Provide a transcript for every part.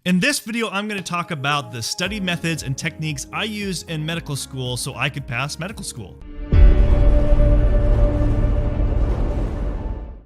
In this video, I'm going to talk about the study methods and techniques I used in medical school so I could pass medical school.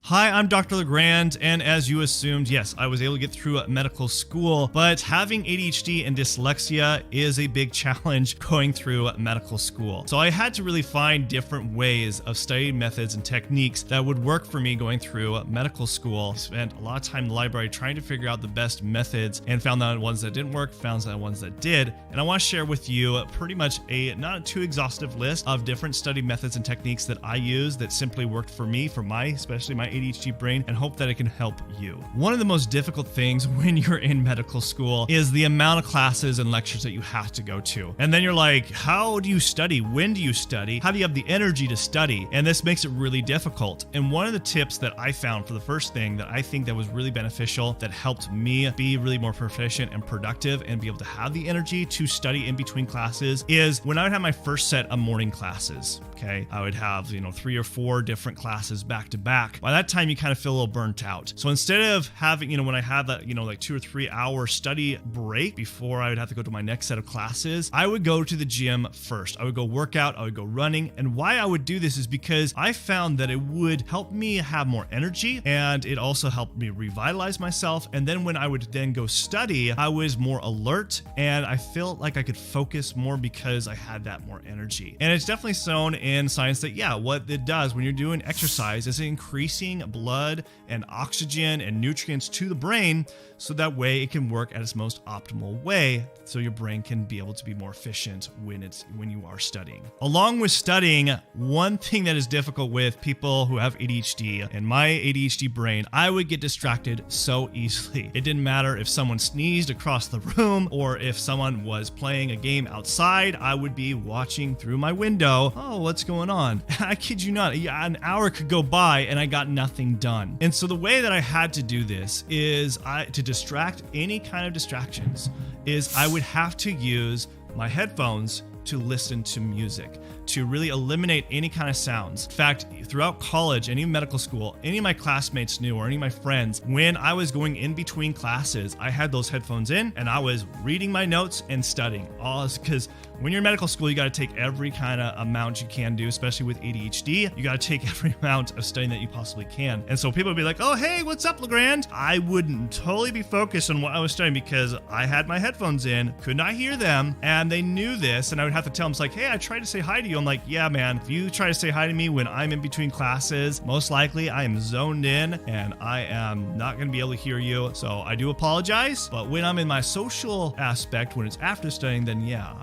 Hi, I'm Dr. Legrand, and as you assumed, yes, I was able to get through medical school, but having ADHD and dyslexia is a big challenge going through medical school. So I had to really find different ways of study methods and techniques that would work for me going through medical school. I spent a lot of time in the library trying to figure out the best methods and found out ones that didn't work, found out ones that did. And I want to share with you pretty much a not too exhaustive list of different study methods and techniques that I use that simply worked for me, for especially my ADHD brain, and hope that it can help you. One of the most difficult things when you're in medical school is the amount of classes and lectures that you have to go to. And then you're like, how do you study? When do you study? How do you have the energy to study? And this makes it really difficult. And one of the tips that I found for the first thing that I think that was really beneficial, that helped me be really more proficient and productive and be able to have the energy to study in between classes, is when I would have my first set of morning classes. Okay, I would have 3 or 4 different classes back to back. By that time, you kind of feel a little burnt out. So instead of having, when I had that, like 2 or 3 hour study break before I would have to go to my next set of classes, I would go to the gym first. I would go work out, I would go running. And why I would do this is because I found that it would help me have more energy, and it also helped me revitalize myself. And then when I would then go study, I was more alert and I felt like I could focus more because I had that more energy. And it's definitely shown in science that, yeah, what it does when you're doing exercise is increasing blood and oxygen and nutrients to the brain, so that way it can work at its most optimal way, so your brain can be able to be more efficient when you are studying. Along with studying, one thing that is difficult with people who have ADHD and my ADHD brain, I would get distracted so easily. It didn't matter if someone sneezed across the room or if someone was playing a game outside, I would be watching through my window. Oh, what's going on? I kid you not, an hour could go by and I got nothing done. And so the way that I had to do this is to distract any kind of distractions is I would have to use my headphones to listen to music, to really eliminate any kind of sounds. In fact, throughout college and even medical school, any of my classmates knew, or any of my friends, when I was going in between classes, I had those headphones in and I was reading my notes and studying. All because when you're in medical school, you got to take every kind of amount you can do, especially with ADHD. You got to take every amount of studying that you possibly can. And so people would be like, oh, hey, what's up, Legrand? I wouldn't totally be focused on what I was studying because I had my headphones in, could not hear them, and they knew this, and I would have to tell them, it's like, hey, I tried to say hi to you. I'm like, yeah, man, if you try to say hi to me when I'm in between classes, most likely I am zoned in and I am not going to be able to hear you. So I do apologize. But when I'm in my social aspect, when it's after studying, then yeah,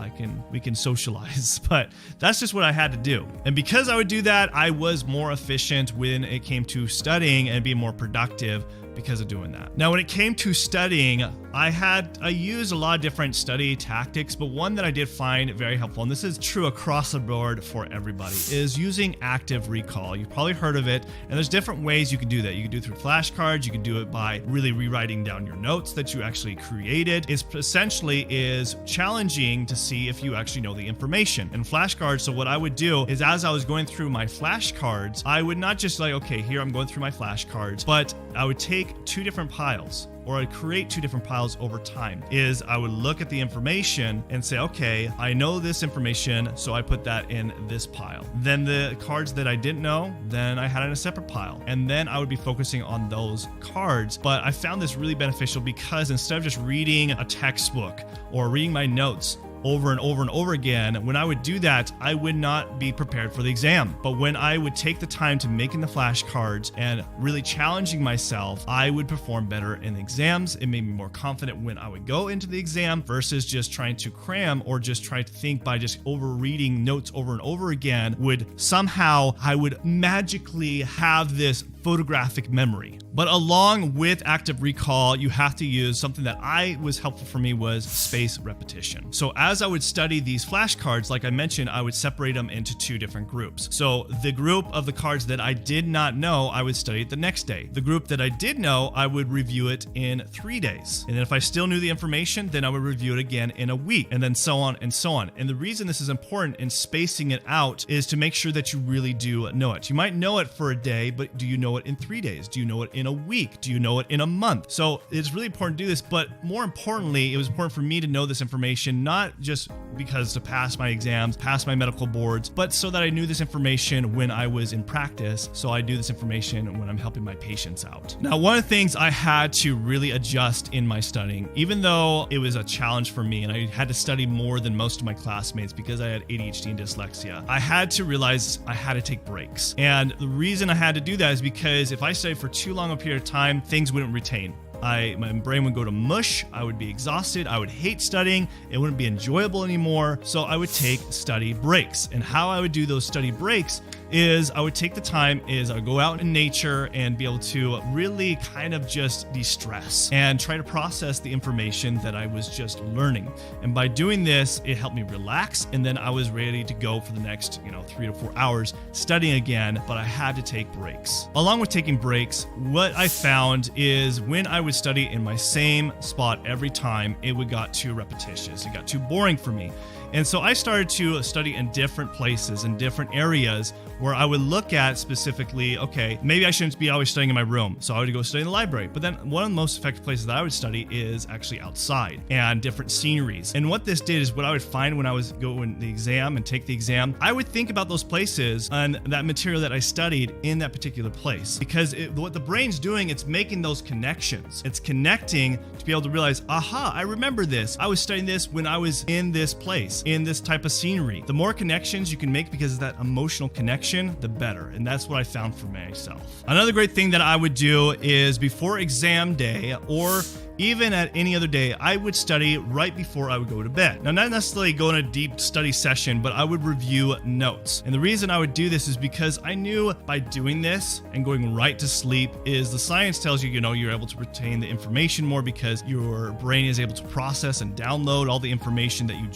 we can socialize. But that's just what I had to do. And because I would do that, I was more efficient when it came to studying and being more productive because of doing that. Now, when it came to studying, I used a lot of different study tactics, but one that I did find very helpful, and this is true across the board for everybody, is using active recall. You've probably heard of it, and there's different ways you can do that. You can do it through flashcards. You can do it by really rewriting down your notes that you actually created. It's essentially is challenging to see if you actually know the information. And flashcards, so what I would do is as I was going through my flashcards, I would not just like, okay, here I'm going through my flashcards, but I would take 2 different piles, or I'd create 2 different piles over time. Is I would look at the information and say, okay, I know this information, so I put that in this pile. Then the cards that I didn't know, then I had in a separate pile. And then I would be focusing on those cards. But I found this really beneficial because instead of just reading a textbook or reading my notes over and over and over again, when I would do that, I would not be prepared for the exam. But when I would take the time to making the flashcards and really challenging myself, I would perform better in the exams. It made me more confident when I would go into the exam versus just trying to cram or just try to think by just over reading notes over and over again. I would magically have this photographic memory. But along with active recall, you have to use something that was helpful for me was spaced repetition. So as I would study these flashcards, like I mentioned, I would separate them into 2 different groups. So the group of the cards that I did not know, I would study it the next day. The group that I did know, I would review it in 3 days. And then if I still knew the information, then I would review it again in a week, and then so on and so on. And the reason this is important in spacing it out is to make sure that you really do know it. You might know it for a day, but do you know know it in 3 days? Do you know it in a week? Do you know it in a month? So it's really important to do this, but more importantly, it was important for me to know this information, not just because to pass my exams, pass my medical boards, but so that I knew this information when I was in practice, so I do this information when I'm helping my patients out. Now, one of the things I had to really adjust in my studying, even though it was a challenge for me and I had to study more than most of my classmates because I had ADHD and dyslexia, I had to realize I had to take breaks. And the reason I had to do that is because if I studied for too long a period of time, things wouldn't retain. My brain would go to mush, I would be exhausted, I would hate studying, it wouldn't be enjoyable anymore, so I would take study breaks. And how I would do those study breaks is I would take the time I would go out in nature and be able to really kind of just de-stress and try to process the information that I was just learning. And by doing this, it helped me relax, and then I was ready to go for the next 3 to 4 hours studying again, but I had to take breaks. Along with taking breaks, what I found is when I would study in my same spot every time, it got too repetitious. It got too boring for me. And so I started to study in different places, in different areas where I would look at specifically, okay, maybe I shouldn't be always studying in my room. So I would go study in the library. But then one of the most effective places that I would study is actually outside and different sceneries. And what this did is what I would find when I was going the exam and take the exam, I would think about those places and that material that I studied in that particular place. Because what the brain's doing, it's making those connections. It's connecting to be able to realize, aha, I remember this. I was studying this when I was in this place, in this type of scenery. The more connections you can make because of that emotional connection, the better. And that's what I found for myself. Another great thing that I would do is before exam day, or even at any other day, I would study right before I would go to bed. Now, not necessarily go in a deep study session, but I would review notes. And the reason I would do this is because I knew by doing this and going right to sleep is the science tells you, you're able to retain the information more because your brain is able to process and download all the information that you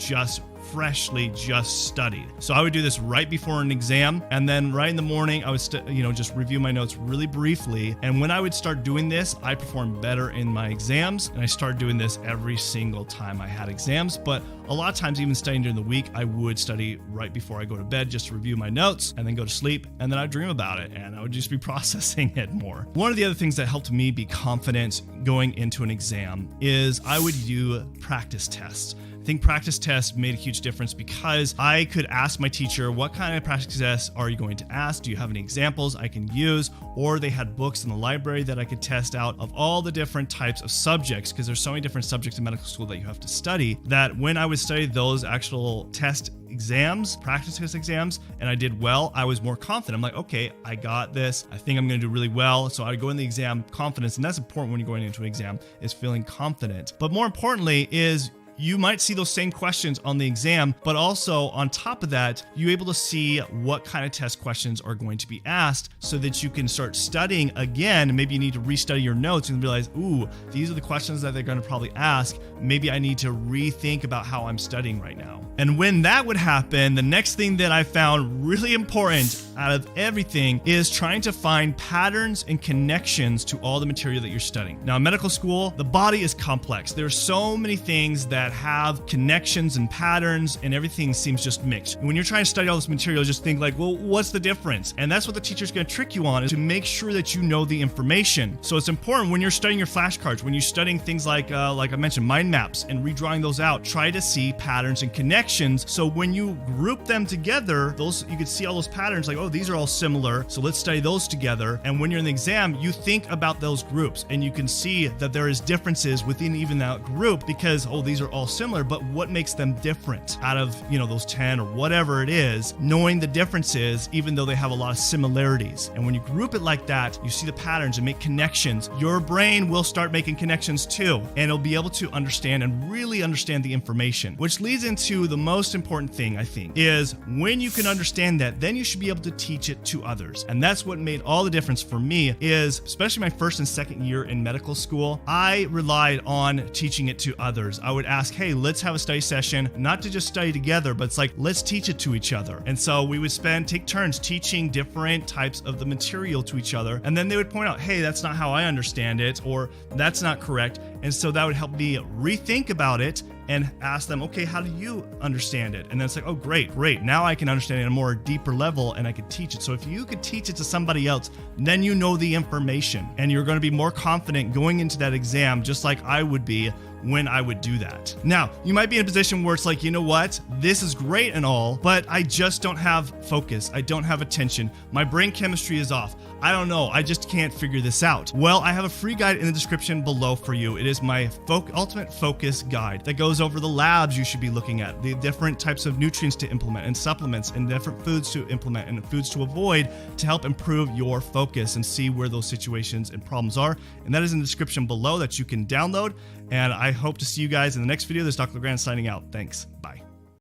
freshly studied. So I would do this right before an exam, and then right in the morning I would just review my notes really briefly. And when I would start doing this, I performed better in my exams, and I started doing this every single time I had exams. But a lot of times, even studying during the week, I would study right before I go to bed just to review my notes and then go to sleep, and then I'd dream about it and I would just be processing it more. One of the other things that helped me be confident going into an exam is I would do practice tests. I think practice tests made a huge difference because I could ask my teacher, what kind of practice tests are you going to ask? Do you have any examples I can use? Or they had books in the library that I could test out of all the different types of subjects, because there's so many different subjects in medical school that you have to study, that when I would study those actual test exams, practice test exams, and I did well, I was more confident. I'm like, okay, I got this. I think I'm going to do really well. So I go in the exam confidence, and that's important when you're going into an exam, is feeling confident. But more importantly is you might see those same questions on the exam, but also on top of that, you're able to see what kind of test questions are going to be asked so that you can start studying again. Maybe you need to restudy your notes and realize, ooh, these are the questions that they're going to probably ask. Maybe I need to rethink about how I'm studying right now. And when that would happen, the next thing that I found really important out of everything is trying to find patterns and connections to all the material that you're studying. Now, in medical school, the body is complex. There are so many things that have connections and patterns, and everything seems just mixed. And when you're trying to study all this material, just think like, well, what's the difference? And that's what the teacher's going to trick you on, is to make sure that you know the information. So it's important when you're studying your flashcards, when you're studying things like I mentioned, mind maps, and redrawing those out, try to see patterns and connections. So when you group them together, you can see all those patterns like, oh, these are all similar, so let's study those together. And when you're in the exam, you think about those groups, and you can see that there is differences within even that group because, oh, these are all similar, but what makes them different out of, those 10 or whatever it is, knowing the differences, even though they have a lot of similarities. And when you group it like that, you see the patterns and make connections. Your brain will start making connections too, and it'll be able to understand and really understand the information, which leads into the most important thing, I think, is when you can understand that, then you should be able to teach it to others. And that's what made all the difference for me, is especially my first and second year in medical school, I relied on teaching it to others. I would ask, hey, let's have a study session, not to just study together, but it's like, let's teach it to each other. And so we would take turns teaching different types of the material to each other. And then they would point out, hey, that's not how I understand it, or that's not correct. And so that would help me rethink about it and ask them, okay, how do you understand it? And then it's like, oh, great. Now I can understand it at a more deeper level and I can teach it. So if you could teach it to somebody else, then you know the information and you're going to be more confident going into that exam, just like I would be when I would do that. Now, you might be in a position where it's like, you know what? This is great and all, but I just don't have focus. I don't have attention. My brain chemistry is off. I don't know. I just can't figure this out. Well, I have a free guide in the description below for you. It is my ultimate focus guide that goes over the labs you should be looking at, the different types of nutrients to implement and supplements and different foods to implement and foods to avoid to help improve your focus and see where those situations and problems are. And that is in the description below that you can download. And I hope to see you guys in the next video. This is Dr. Legrand signing out. Thanks. Bye.